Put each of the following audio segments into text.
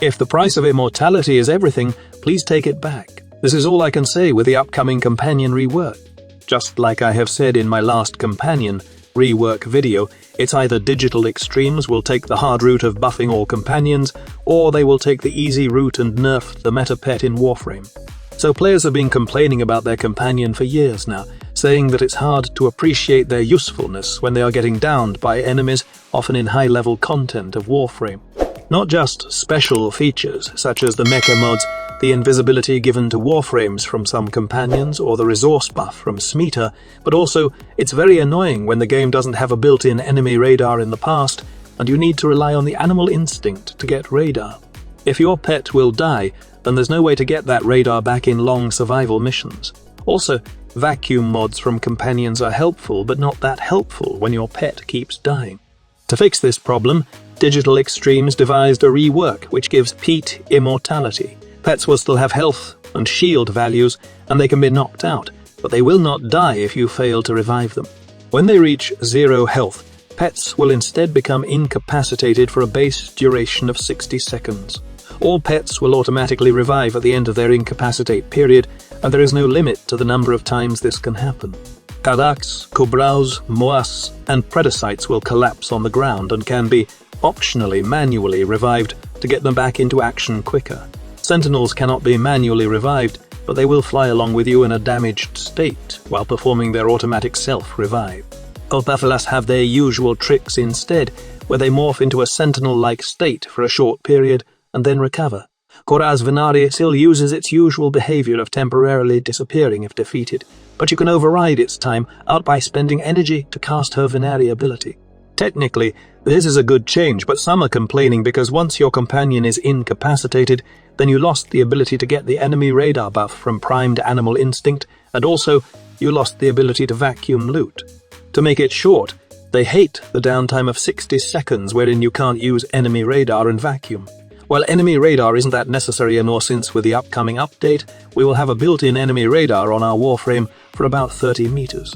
If the price of immortality is everything, please take it back. This is all I can say with the upcoming companion rework. Just like I have said in my last companion rework video, it's either digital extremes will take the hard route of buffing all companions, or they will take the easy route and nerf the meta pet in Warframe. So players have been complaining about their companion for years now, saying that it's hard to appreciate their usefulness when they are getting downed by enemies, often in high-level content of Warframe. Not just special features, such as the mecha mods, the invisibility given to Warframes from some companions, or the resource buff from Smita, but also it's very annoying when the game doesn't have a built-in enemy radar in the past, and you need to rely on the animal instinct to get radar. If your pet will die, then there's no way to get that radar back in long survival missions. Also, vacuum mods from companions are helpful, but not that helpful when your pet keeps dying. To fix this problem, Digital Extremes devised a rework which gives Pete immortality. Pets will still have health and shield values, and they can be knocked out, but they will not die if you fail to revive them. When they reach 0 health, pets will instead become incapacitated for a base duration of 60 seconds. All pets will automatically revive at the end of their incapacitate period, and there is no limit to the number of times this can happen. Karaks, Kubraus, Moas, and Predosites will collapse on the ground and can be optionally manually revived to get them back into action quicker. Sentinels cannot be manually revived, but they will fly along with you in a damaged state while performing their automatic self-revive. Elbathalas have their usual tricks instead, where they morph into a sentinel-like state for a short period and then recover. Koraz Venari still uses its usual behavior of temporarily disappearing if defeated, but you can override its time out by spending energy to cast her Venari ability. Technically, this is a good change, but some are complaining because once your companion is incapacitated, then you lost the ability to get the enemy radar buff from primed animal instinct, and also you lost the ability to vacuum loot. To make it short, they hate the downtime of 60 seconds wherein you can't use enemy radar and vacuum. While enemy radar isn't that necessary anymore, since with the upcoming update, we will have a built-in enemy radar on our Warframe for about 30 meters.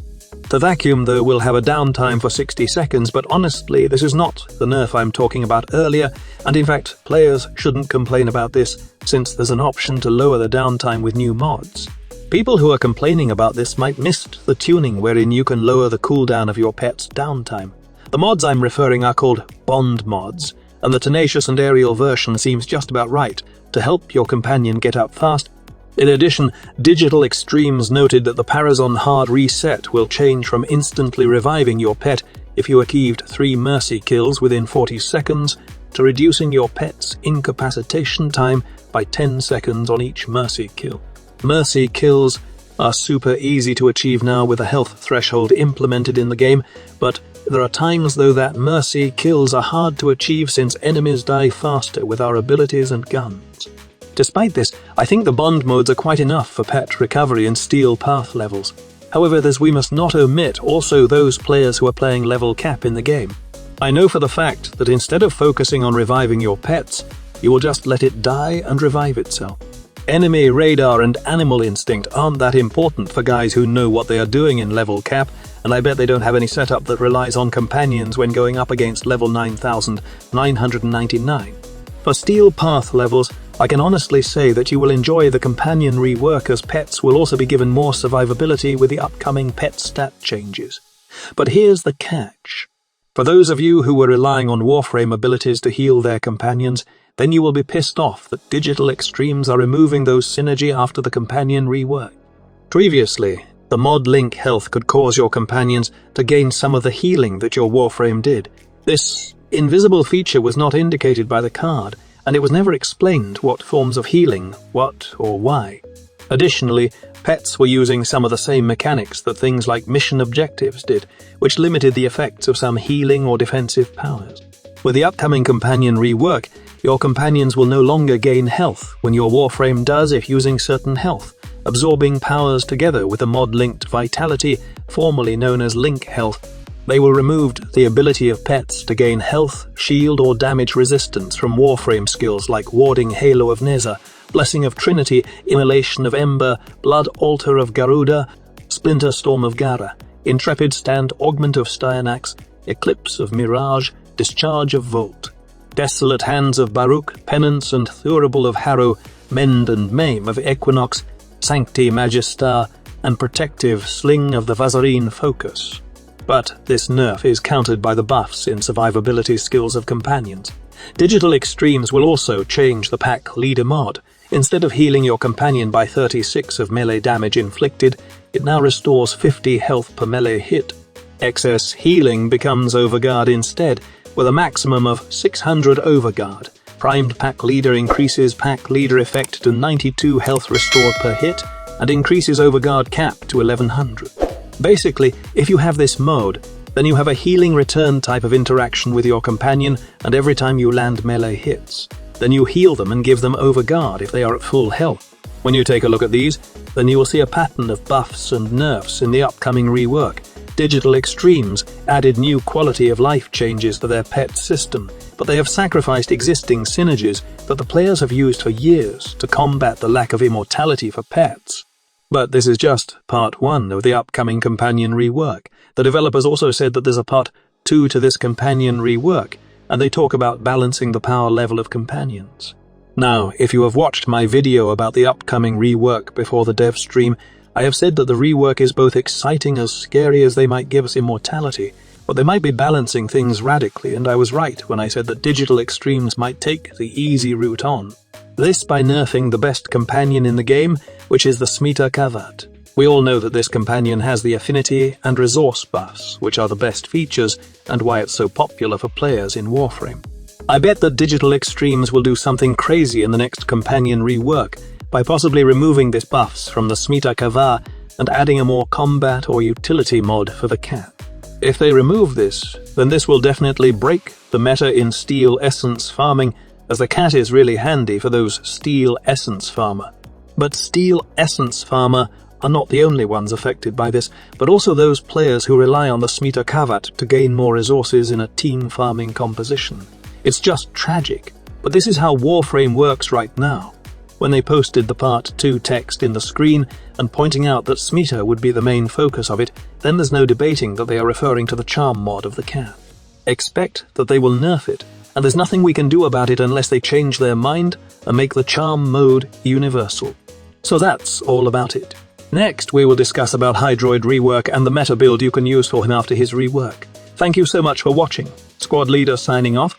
The vacuum, though, will have a downtime for 60 seconds, but honestly, this is not the nerf I'm talking about earlier, and in fact, players shouldn't complain about this, since there's an option to lower the downtime with new mods. People who are complaining about this might miss the tuning wherein you can lower the cooldown of your pet's downtime. The mods I'm referring are called bond mods, and the tenacious and aerial version seems just about right to help your companion get up fast. In addition, Digital Extremes noted that the Parazon hard reset will change from instantly reviving your pet if you achieved 3 mercy kills within 40 seconds to reducing your pet's incapacitation time by 10 seconds on each mercy kill. Mercy kills are super easy to achieve now with a health threshold implemented in the game, but there are times though that mercy kills are hard to achieve since enemies die faster with our abilities and guns. Despite this, I think the bond modes are quite enough for pet recovery and steel path levels. However, we must not omit also those players who are playing level cap in the game. I know for the fact that instead of focusing on reviving your pets, you will just let it die and revive itself. Enemy radar and animal instinct aren't that important for guys who know what they are doing in level cap, and I bet they don't have any setup that relies on companions when going up against level 9,999. For steel path levels, I can honestly say that you will enjoy the companion rework, as pets will also be given more survivability with the upcoming pet stat changes. But here's the catch. For those of you who were relying on Warframe abilities to heal their companions, then you will be pissed off that Digital Extremes are removing those synergy after the companion rework. Previously, the mod link health could cause your companions to gain some of the healing that your Warframe did. This invisible feature was not indicated by the card, and it was never explained what forms of healing, what or why. Additionally, pets were using some of the same mechanics that things like mission objectives did, which limited the effects of some healing or defensive powers. With the upcoming companion rework, your companions will no longer gain health when your Warframe does if using certain health, absorbing powers together with a mod-linked vitality, formerly known as link health. They will remove the ability of pets to gain health, shield or damage resistance from Warframe skills like Warding Halo of Neza, Blessing of Trinity, Immolation of Ember, Blood Altar of Garuda, Splinter Storm of Gara, Intrepid Stand, Augment of Styanax, Eclipse of Mirage, Discharge of Volt. Desolate Hands of Baruch, Penance and Thurable of Harrow, Mend and Maim of Equinox, Sancti Magistar, and Protective Sling of the Vazarine Focus. But this nerf is countered by the buffs in survivability skills of companions. Digital Extremes will also change the pack leader mod. Instead of healing your companion by 36 of melee damage inflicted, it now restores 50 health per melee hit. Excess healing becomes Overguard instead, with a maximum of 600 Overguard. Primed pack leader increases pack leader effect to 92 health restored per hit, and increases Overguard cap to 1100. Basically, if you have this mode, then you have a healing return type of interaction with your companion, and every time you land melee hits, then you heal them and give them Overguard if they are at full health. When you take a look at these, then you will see a pattern of buffs and nerfs in the upcoming rework. Digital Extremes added new quality of life changes to their pet system, but they have sacrificed existing synergies that the players have used for years to combat the lack of immortality for pets. But this is just part 1 of the upcoming companion rework. The developers also said that there's a part 2 to this companion rework, and they talk about balancing the power level of companions. Now, if you have watched my video about the upcoming rework before the dev stream, I have said that the rework is both exciting as scary as they might give us immortality, but they might be balancing things radically, and I was right when I said that Digital Extremes might take the easy route on. This by nerfing the best companion in the game, which is the Smita Kavat. We all know that this companion has the affinity and resource buffs, which are the best features, and why it's so popular for players in Warframe. I bet that Digital Extremes will do something crazy in the next companion rework, by possibly removing this buffs from the Smita Kavat and adding a more combat or utility mod for the cat. If they remove this, then this will definitely break the meta in steel essence farming, as the cat is really handy for those steel essence farmer. But steel essence farmer are not the only ones affected by this, but also those players who rely on the Smita Kavat to gain more resources in a team farming composition. It's just tragic, but this is how Warframe works right now. When they posted the Part 2 text in the screen and pointing out that Smita would be the main focus of it, then there's no debating that they are referring to the charm mod of the cat. Expect that they will nerf it, and there's nothing we can do about it unless they change their mind and make the charm mode universal. So that's all about it. Next, we will discuss about Hydroid rework and the meta build you can use for him after his rework. Thank you so much for watching. Squad Leader signing off.